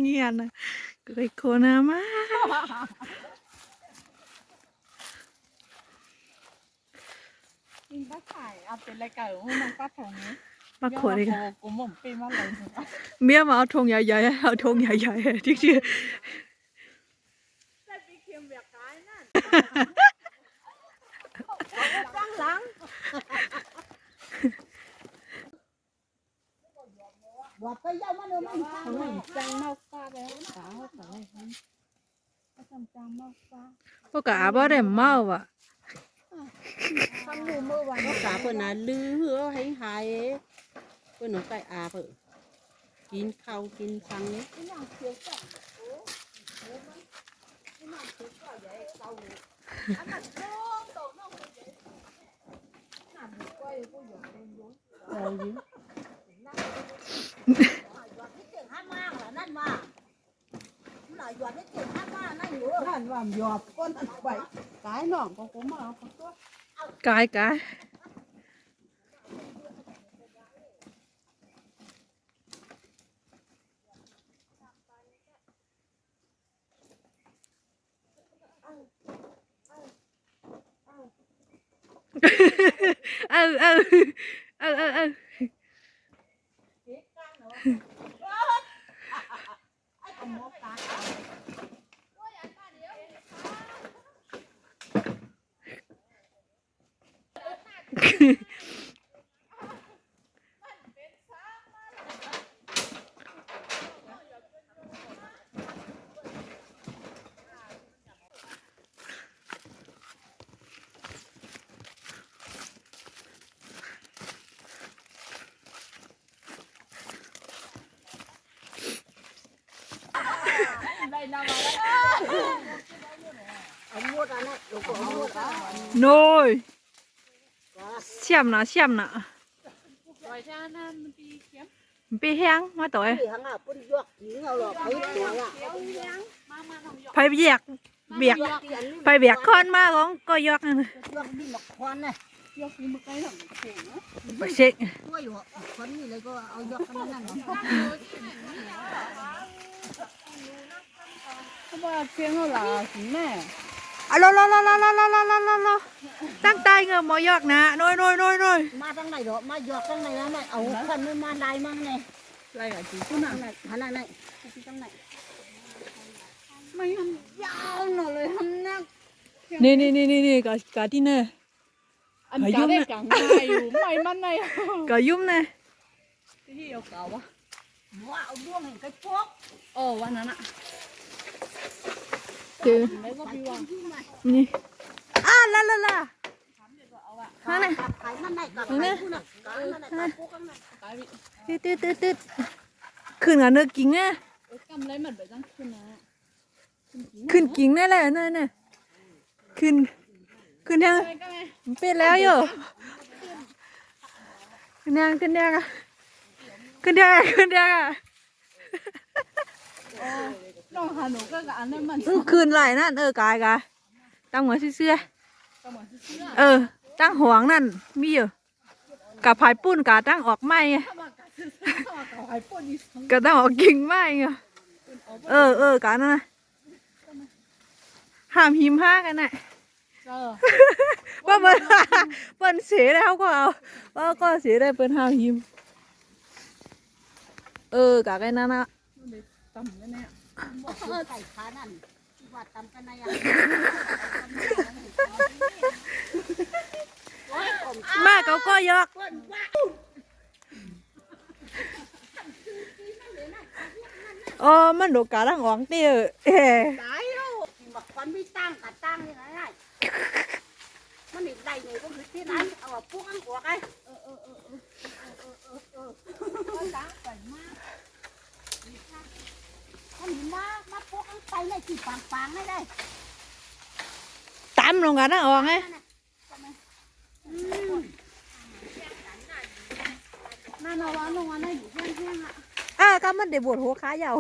เงียนนะเคยโคนามากินปลาไข่เอาเป็นรายการของน้องป้าของนี้มาโคเลยกัน กูหม่อมปีมาเลย เมียมาเอาธงใหญ่ๆเอาธงใหญ่ๆจริงๆตั้งหลังว่าไปยาวมาเลยมันจังเมาฟ้าแล้วสาวสาวเขาทำจังเมาฟ้า พวกกะบ่ได้เมาอ่ะทำมือเมื่อวานก็กาเปิดน่ะลือเหือให้หายเปิดหนูไก่อาเปิดกินข้าวกินฟังนี้นั่นว่าหยอบก้นอันไปกายน้องก็กูมาเอาตัว กายเออโน้ยเชี่ยมนะปีแห้งมาต่อยไผเบียกไผเบียกค้อนมาของก็ยอกนั่นไปเช็คเขาบอกเพียงเท่าไหร่สิแม่อะโลตั้งใจเงอะหมอยอกนะน้อยมาทางไหนหรอมาหยอกทางไหนแล้วไหนเอาคนไม่มาได้มั้งไง ไรกับจีกูน่ะ หันไหนที่ทางไหน ไม่ทำยาวหน่อยเลยทำนัก นี่กะที่เน่ อันกาได้กางง่ายอยู่ไม่มันใน กะยุ่มเน่ ที่เอาเก่าวะ ว้าวดวงเห็นกระโปง โอ้วันนั้นอะ คือ แล้วก็พี่ว่า นี่ลานั่นน่ะ ขายมันไหนกับขายผู้น่ะขายมันไหนกับพวกกันน่ะ ตายไป ตืดขึ้นกันเนื้อกิ้งอ่ะ กำไรเหมือนไปจังขึ้นนะ ขึ้นกิ้งนั่นแหละนั่นขึ้นยังเป็นแล้วอยู่ขึ้นยังอ่ะน้องหาหนูก็กับอันนั้นมัน ขึ้นไหลนั่นกายตั้งหัวเสื้อตั้งห่วงนั่นมีอยู่กับผายปุ้นกะตั้งออกไม้กะตั้งออกกิ่งไม้ไงกะนั่นนะห้ามหิมห้ากันน่ะว่าเปิ้นเสียแล้วก็เอาว่าก็เสียได้เปิ้นห้ามหิมกะไอ้นั่นนะ ต่ำแน่ ไก่ขานั่นว่าตำกันไหนอ่ะ มาเขาก็ยอกมันดูกะลังอ่องเตี้ยตายแล้วกินแบบคนไม่ตั้งกัดตั้งนี่ไงมันอีกได้หนูก็คือที่นั้นเอาพวกอันหัวไงมันมาพวกอันไปเลยจีปังไม่ได้ ตามลงกันนะอ่องไง นั่นเอาวันลงวันได้อยู่เที่ยงอ่ะ ก็มันเดี๋ยวปวดหัวขายาว